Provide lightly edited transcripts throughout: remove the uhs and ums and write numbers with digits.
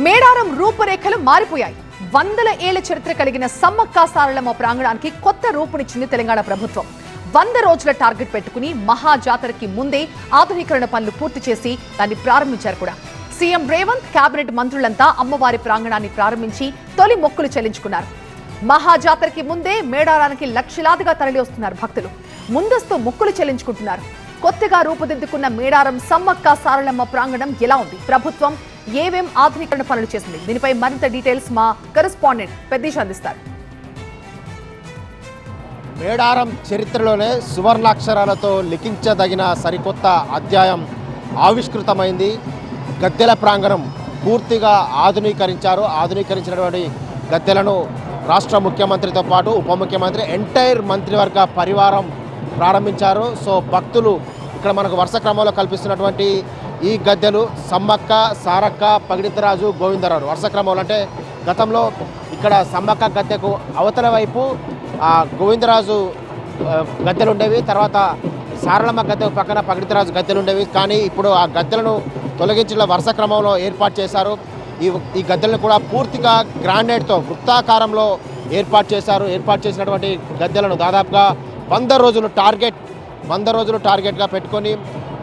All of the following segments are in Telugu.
మేడారం రూపురేఖలు మారిపోయాయి. వందల ఏళ్ల చరిత్ర కలిగిన సమ్మక్క సారలమ్మ ప్రాంగణానికి కొత్త రూపునిచ్చింది తెలంగాణ ప్రభుత్వం. 100 రోజుల టార్గెట్ పెట్టుకుని మహా జాతరకి ముందే ఆధునీకరణ పనులు పూర్తి చేసి దాన్ని ప్రారంభించారు కూడా. సీఎం రేవంత్, కేబినెట్ మంత్రులంతా అమ్మవారి ప్రాంగణాన్ని ప్రారంభించి తొలి మొక్కులు చెల్లించుకున్నారు. మహా జాతరకి ముందే మేడారానికి లక్షలాదిగా తరలి వస్తున్నారు భక్తులు. ముందస్తు మొక్కులు చెల్లించుకుంటున్నారు. కొత్తగా రూపుదిద్దుకున్న మేడారం సమ్మక్క సారలమ్మ ప్రాంగణం ఎలా ఉంది, ప్రభుత్వం ఏవేం ఆధునీకరణ పనులు చేసింది, దీనిపై మరింత డీటెయిల్స్ మా కరెస్పాండెంట్ పెద్దీష్ అందిస్తారు. మేడారం చరిత్రలోనే సువర్ణాక్షరాలతో లిఖించదగిన సరికొత్త అధ్యాయం ఆవిష్కృతమైంది. గద్దెల ప్రాంగణం పూర్తిగా ఆధునీకరించినటువంటి గద్దెలను రాష్ట్ర ముఖ్యమంత్రితో పాటు ఉప ముఖ్యమంత్రి ఎంటైర్ మంత్రివర్గ పరివారం ప్రారంభించారు. సో భక్తులు ఇక్కడ మనకు వరుస క్రమంలో కల్పిస్తున్నటువంటి ఈ గద్దెలు సమ్మక్క, సారక్క, పగిడిద్దరాజు, గోవిందరాజు వరుస క్రమంలో. అంటే గతంలో ఇక్కడ సమ్మక్క గద్దెకు అవతల వైపు గోవిందరాజు గద్దెలు ఉండేవి, తర్వాత సారలమ్మ గద్దె పక్కన పగిడిద్దరాజు గద్దెలు ఉండేవి. కానీ ఇప్పుడు ఆ గద్దెలను తొలగించిన వరుస క్రమంలో ఏర్పాటు చేశారు. ఈ గద్దెలను కూడా పూర్తిగా గ్రానైట్తో వృత్తాకారంలో ఏర్పాటు చేశారు. ఏర్పాటు చేసినటువంటి గద్దెలను దాదాపుగా 100 రోజులు టార్గెట్గా పెట్టుకొని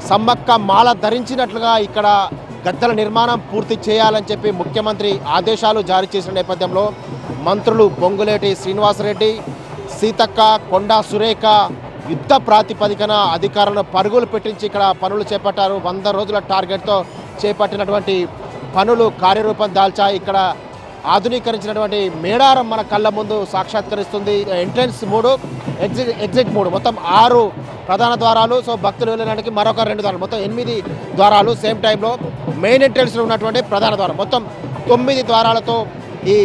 సమ్మక్క మాల ధరించినట్లుగా ఇక్కడ గద్దెల నిర్మాణం పూర్తి చేయాలని చెప్పి ముఖ్యమంత్రి ఆదేశాలు జారీ చేసిన నేపథ్యంలో మంత్రులు పొంగులేటి శ్రీనివాసరెడ్డి, సీతక్క, కొండా సురేఖ యుద్ధ ప్రాతిపదికన అధికారులను పరుగులు పెట్టించి ఇక్కడ పనులు చేపట్టారు. 100 రోజుల టార్గెట్తో చేపట్టినటువంటి పనులు కార్యరూపం దాల్చాయి. ఇక్కడ ఆధునీకరించినటువంటి మేడారం మన కళ్ళ ముందు సాక్షాత్కరిస్తుంది. ఎంట్రన్స్ 3, ఎగ్జిట్ 3, మొత్తం 6 ప్రధాన ద్వారాలు. సో భక్తులు వెళ్ళడానికి మరొక 2 ద్వారాలు, మొత్తం 8 ద్వారాలు. సేమ్ టైంలో మెయిన్ ఎంట్రన్స్లో ఉన్నటువంటి ప్రధాన ద్వారం, మొత్తం 9 ద్వారాలతో ఈ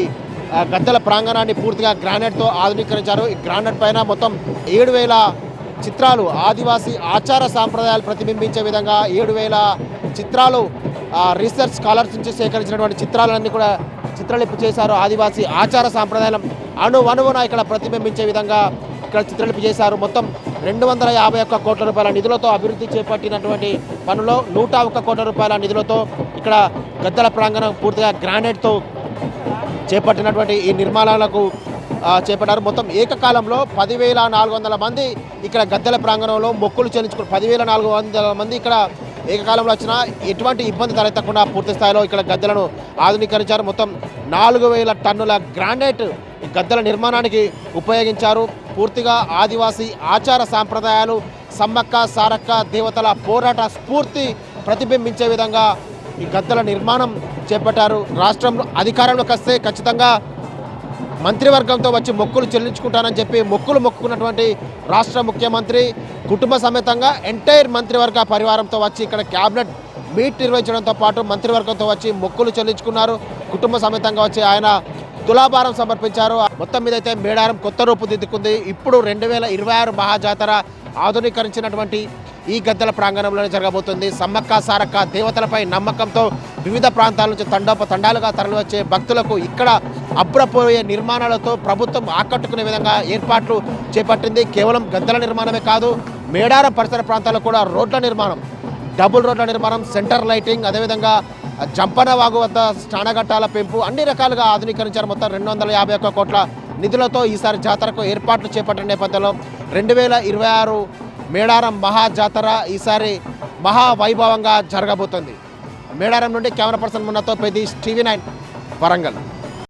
గద్దెల ప్రాంగణాన్ని పూర్తిగా గ్రానైట్తో ఆధునీకరించారు. ఈ గ్రానైట్ పైన మొత్తం 7,000 చిత్రాలు, ఆదివాసీ ఆచార సాంప్రదాయాలు ప్రతిబింబించే విధంగా 7,000 చిత్రాలు రీసెర్చ్ స్కాలర్స్ నుంచి సేకరించినటువంటి చిత్రాలన్నీ కూడా చిత్రలిపి చేశారు. ఆదివాసీ ఆచార సాంప్రదాయం అణువణువున ఇక్కడ ప్రతిబింబించే విధంగా ఇక్కడ చిత్రలిపి చేశారు. మొత్తం 251 కోట్ల రూపాయల నిధులతో అభివృద్ధి చేపట్టినటువంటి పనులో 101 కోట్ల రూపాయల నిధులతో ఇక్కడ గద్దెల ప్రాంగణం పూర్తిగా గ్రానైట్తో చేపట్టినటువంటి ఈ నిర్మాణాలకు చేపట్టారు. మొత్తం ఏకకాలంలో 10,400 మంది ఇక్కడ గద్దెల ప్రాంగణంలో మొక్కులు చెల్లించుకున్నారు. 10,400 మంది ఇక్కడ ఏకకాలంలో వచ్చిన ఎటువంటి ఇబ్బంది తలెత్తకుండా పూర్తి స్థాయిలో ఇక్కడ గద్దెలను ఆధునీకరించారు. మొత్తం 4,000 టన్నుల గ్రానైట్ ఈ గద్దెల నిర్మాణానికి ఉపయోగించారు. పూర్తిగా ఆదివాసీ ఆచార సాంప్రదాయాలు, సమ్మక్క సారక్క దేవతల పోరాట స్ఫూర్తి ప్రతిబింబించే విధంగా ఈ గద్దెల నిర్మాణం చేపట్టారు. రాష్ట్రంలో అధికారంలోకి వస్తే ఖచ్చితంగా మంత్రివర్గంతో వచ్చి మొక్కులు చెల్లించుకుంటానని చెప్పి మొక్కుకున్నటువంటి రాష్ట్ర ముఖ్యమంత్రి కుటుంబ సమేతంగా ఎంటైర్ మంత్రివర్గ పరివారంతో వచ్చి ఇక్కడ క్యాబినెట్ మీట్ నిర్వహించడంతో పాటు మంత్రివర్గంతో వచ్చి మొక్కులు చెల్లించుకున్నారు. కుటుంబ సమేతంగా వచ్చి ఆయన తులాభారం సమర్పించారు. మొత్తం మీద అయితే మేడారం కొత్త రూపుదిద్దుకుంది. ఇప్పుడు 2026 మహాజాతర ఆధునీకరించినటువంటి ఈ గద్దెల ప్రాంగణంలోనే జరగబోతుంది. సమ్మక్క సారక్క దేవతలపై నమ్మకంతో వివిధ ప్రాంతాల నుంచి తండోపతండాలుగా తరలివచ్చే భక్తులకు ఇక్కడ అబ్బురపోయే నిర్మాణాలతో ప్రభుత్వం ఆకట్టుకునే విధంగా ఏర్పాట్లు చేపట్టింది. కేవలం గద్దెల నిర్మాణమే కాదు, మేడారం పరిసర ప్రాంతాల్లో కూడా రోడ్ల నిర్మాణం, డబుల్ రోడ్ల నిర్మాణం, సెంటర్ లైటింగ్, అదేవిధంగా జంపన వాగు వద్ద స్నానఘట్టాల పెంపు, అన్ని రకాలుగా ఆధునీకరించారు. మొత్తం 251 కోట్ల నిధులతో ఈసారి జాతరకు ఏర్పాట్లు చేపట్టిన నేపథ్యంలో 2026 మేడారం మహాజాతర ఈసారి మహావైభవంగా జరగబోతుంది. మేడారం నుండి కెమెరా పర్సన్ మున్నతో పెద్దీష్, TV9 వరంగల్.